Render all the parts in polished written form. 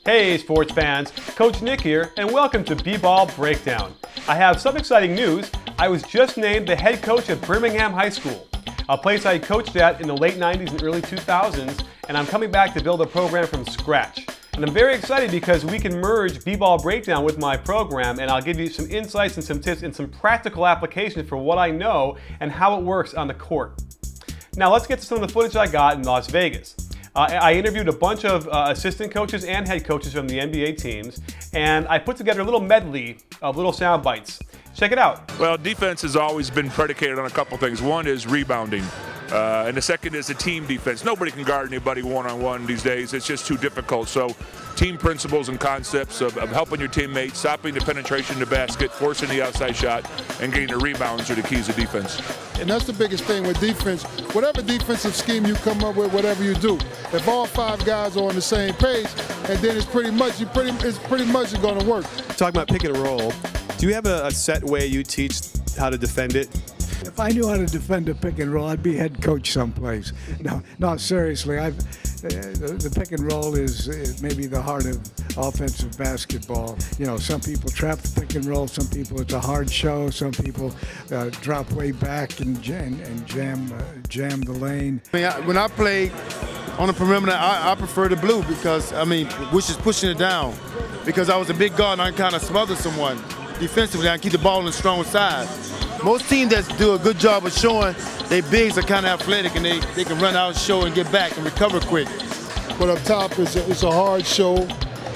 Hey sports fans, Coach Nick here, and welcome to B-Ball Breakdown. I have some exciting news. I was just named the head coach at Birmingham High School, a place I coached at in the late 90s and early 2000s, and I'm coming back to build a program from scratch. And I'm very excited because we can merge B-Ball Breakdown with my program, and I'll give you some insights and some tips and some practical applications for what I know and how it works on the court. Now let's get to some of the footage I got in Las Vegas. I interviewed a bunch of assistant coaches and head coaches from the NBA teams, and I put together a little medley of little sound bites. Check it out. Well, defense has always been predicated on a couple things. One is rebounding, and the second is the team defense. Nobody can guard anybody one-on-one these days. It's just too difficult. So team principles and concepts of helping your teammates, stopping the penetration to the basket, forcing the outside shot, and getting the rebounds are the keys of defense. And that's the biggest thing with defense. Whatever defensive scheme you come up with, whatever you do, if all five guys are on the same page, and then it's pretty much going to work. Talking about pick and roll, do you have a set way you teach how to defend it? If I knew how to defend a pick and roll, I'd be head coach someplace. No, seriously. The pick and roll is maybe the heart of offensive basketball. You know, some people trap the pick and roll. Some people it's a hard show. Some people drop way back and jam the lane. When I play on the perimeter, I prefer the blue because which is pushing it down. Because I was a big guard and I can kind of smother someone defensively. I can keep the ball on the strong side. Most teams that do a good job of showing their bigs are kind of athletic and they can run out, show, and get back and recover quick. But up top, it's a hard show,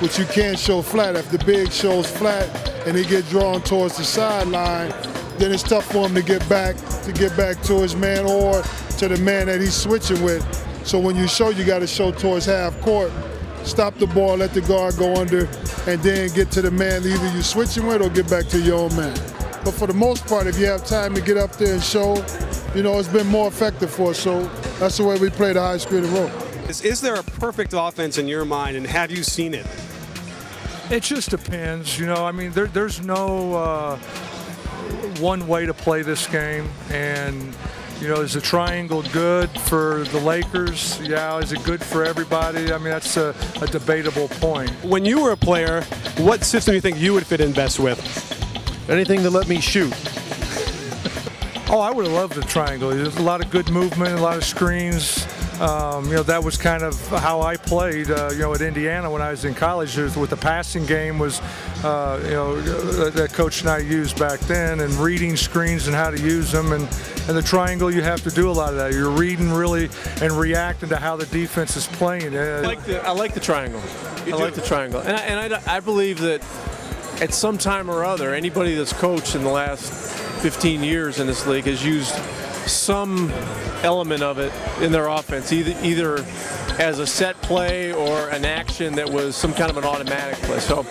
which you can't show flat. If the big shows flat and he get drawn towards the sideline, then it's tough for him to get back to his man or to the man that he's switching with. So when you show, you got to show towards half court. Stop the ball, let the guard go under, and then get to the man either you're switching with or get back to your own man. But for the most part, if you have time to get up there and show, you know, it's been more effective for us. So that's the way we play the high screen and roll. Is there a perfect offense in your mind, and have you seen it? It just depends. You know, I mean, there's no one way to play this game. And, you know, is the triangle good for the Lakers? Yeah. Is it good for everybody? I mean, that's a debatable point. When you were a player, what system do you think you would fit in best with? Anything to let me shoot. Oh, I would have loved the triangle. There's a lot of good movement, a lot of screens. You know, that was kind of how I played, you know, at Indiana when I was in college. With the passing game was, you know, that Coach and I used back then, and reading screens and how to use them. And the triangle, you have to do a lot of that. You're reading really and reacting to how the defense is playing. I like the triangle. I like the triangle. And I believe that at some time or other, anybody that's coached in the last 15 years in this league has used some element of it in their offense, either as a set play or an action that was some kind of an automatic play. So,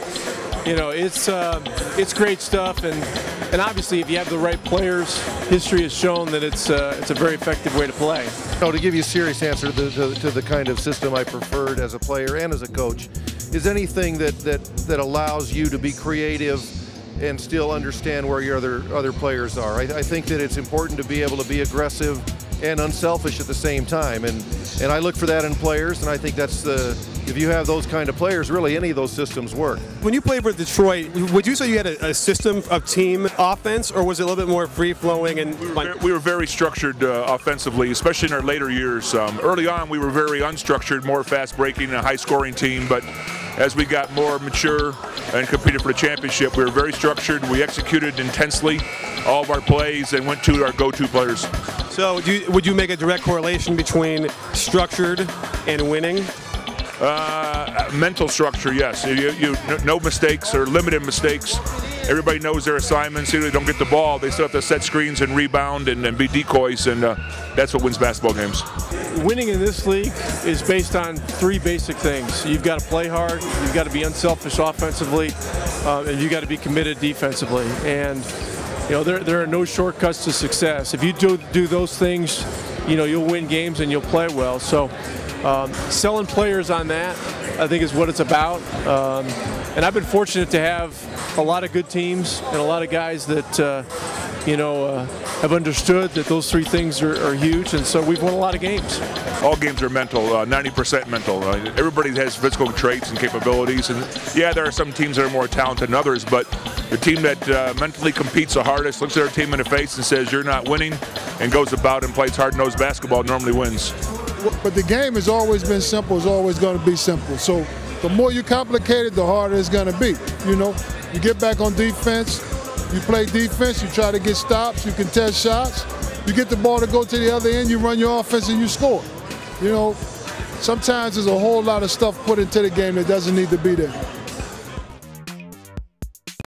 you know, it's great stuff, and obviously if you have the right players, history has shown that it's a very effective way to play. No, to give you a serious answer to the kind of system I preferred as a player and as a coach, is anything that allows you to be creative and still understand where your other players are. I think that it's important to be able to be aggressive and unselfish at the same time, and I look for that in players, and I think that's if you have those kind of players, really any of those systems work. When you played for Detroit, would you say you had a system of team offense, or was it a little bit more free-flowing? And we were very structured offensively, especially in our later years. Early on, we were very unstructured, more fast-breaking and a high-scoring team, but as we got more mature and competed for the championship, we were very structured. We executed intensely all of our plays and went to our go-to players. So would you make a direct correlation between structured and winning? Mental structure, yes. No mistakes or limited mistakes. Everybody knows their assignments. Either they don't get the ball, they still have to set screens and rebound and be decoys, and that's what wins basketball games. Winning in this league is based on three basic things. You've got to play hard, you've got to be unselfish offensively, and you've got to be committed defensively. And you know, there are no shortcuts to success. If you do those things, you know, you'll win games and you'll play well. So selling players on that, I think, is what it's about. And I've been fortunate to have a lot of good teams and a lot of guys that have understood that those three things are huge, and so we've won a lot of games. All games are mental, 90% mental. Everybody has physical traits and capabilities, and yeah, there are some teams that are more talented than others, but the team that mentally competes the hardest, looks at their team in the face and says, "You're not winning," and goes about and plays hard-nosed basketball, normally wins. But the game has always been simple, it's always going to be simple. So the more you complicate it, the harder it's going to be. You get back on defense, you play defense, you try to get stops, you contest shots, you get the ball to go to the other end, you run your offense and you score. Sometimes there's a whole lot of stuff put into the game that doesn't need to be there.